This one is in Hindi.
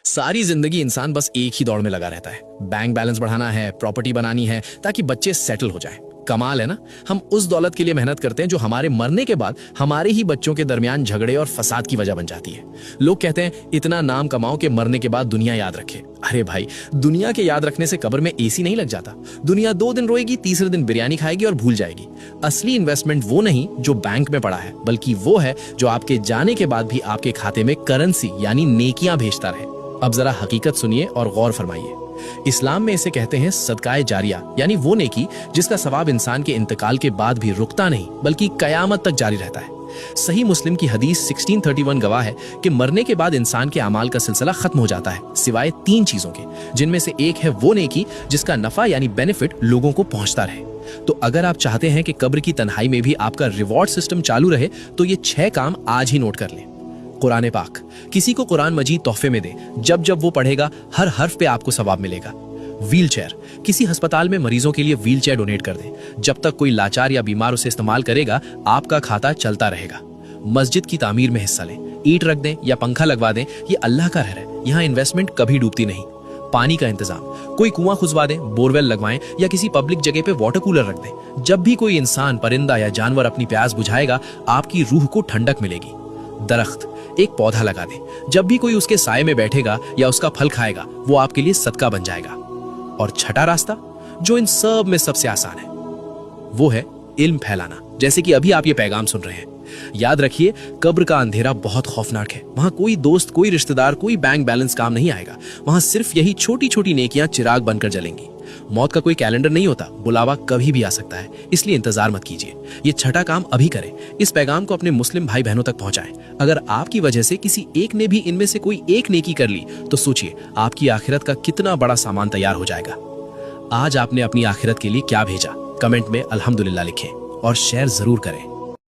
सारी जिंदगी इंसान बस एक ही दौड़ में लगा रहता है। बैंक बैलेंस बढ़ाना है, प्रॉपर्टी बनानी है ताकि बच्चे सेटल हो जाएं। कमाल है ना। हम उस दौलत के लिए मेहनत करते हैं जो हमारे मरने के बाद हमारे ही बच्चों के दरमियान झगड़े और फसाद की वजह बन जाती है। लोग कहते हैं इतना नाम कमाओ कि मरने के बाद दुनिया याद रखे। अरे भाई, दुनिया के याद रखने से कब्र में एसी नहीं लग जाता। दुनिया 2 दिन रोएगी, तीसरे दिन बिरयानी खाएगी और भूल जाएगी। असली इन्वेस्टमेंट वो नहीं जो बैंक में पड़ा है, बल्कि वो है जो आपके जाने के बाद भी आपके खाते में करेंसी यानी नेकियां भेजता रहे। अब जरा हकीकत सुनिए और गौर फरमाइए। इस्लाम में इसे कहते हैं सदकाए जारिया, यानी वो नेकी जिसका सवाब इंसान के इंतकाल के बाद भी रुकता नहीं बल्कि कयामत तक जारी रहता है। सही मुस्लिम की हदीस 1631 गवाह है कि मरने के बाद इंसान के अमाल का सिलसिला खत्म हो जाता है सिवाय 3 चीजों के, जिनमें से एक है वो नेकी जिसका नफा यानी बेनिफिट लोगों को पहुंचता रहे। तो अगर आप चाहते हैं कि कब्र की तन्हाई में भी आपका रिवॉर्ड सिस्टम चालू रहे तो ये 6 काम आज ही नोट कर लें। कुरान पाक, किसी को कुरान मजीद तोहफे में दे। जब जब वो पढ़ेगा हर हर्फ पे आपको सवाब मिलेगा। व्हील चेयर, किसी अस्पताल में मरीजों के लिए व्हील चेयर डोनेट कर दें। जब तक कोई लाचार या बीमार उसे इस्तेमाल करेगा आपका खाता चलता रहेगा। मस्जिद की तामीर में हिस्सा लें, ईंट रख दें या पंखा लगवा दें। ये अल्लाह का घर है, यहाँ इन्वेस्टमेंट कभी डूबती नहीं। पानी का इंतजाम, कोई कुआं खुदवा दें, बोरवेल लगवाएं या किसी पब्लिक जगह पे वाटर कूलर रख दें। जब भी कोई इंसान, परिंदा या जानवर अपनी प्यास बुझाएगा आपकी रूह को ठंडक मिलेगी। दरख्त, एक पौधा लगा दें। जब भी कोई उसके साए में बैठेगा या उसका फल खाएगा वो आपके लिए सदका बन जाएगा। और छठा रास्ता जो इन सब में सबसे आसान है वो है इल्म फैलाना, जैसे कि अभी आप ये पैगाम सुन रहे हैं। याद रखिए, कब्र का अंधेरा बहुत खौफनाक है। वहां कोई दोस्त, कोई रिश्तेदार, कोई बैंक बैलेंस काम नहीं आएगा। वहां सिर्फ यही छोटी छोटी नेकियां चिराग बनकर जलेंगी। मौत का कोई कैलेंडर नहीं होता, बुलावा कभी भी आ सकता है, इसलिए इंतजार मत कीजिए। ये छठा काम अभी करें। इस पैगाम को अपने मुस्लिम भाई बहनों तक पहुंचाएं। अगर आपकी वजह से किसी एक ने भी इनमें से कोई एक नेकी कर ली तो सोचिए आपकी आखिरत का कितना बड़ा सामान तैयार हो जाएगा। आज आपने अपनी आखिरत के लिए क्या भेजा? कमेंट में अल्हम्दुलिल्लाह लिखें और शेयर जरूर करें।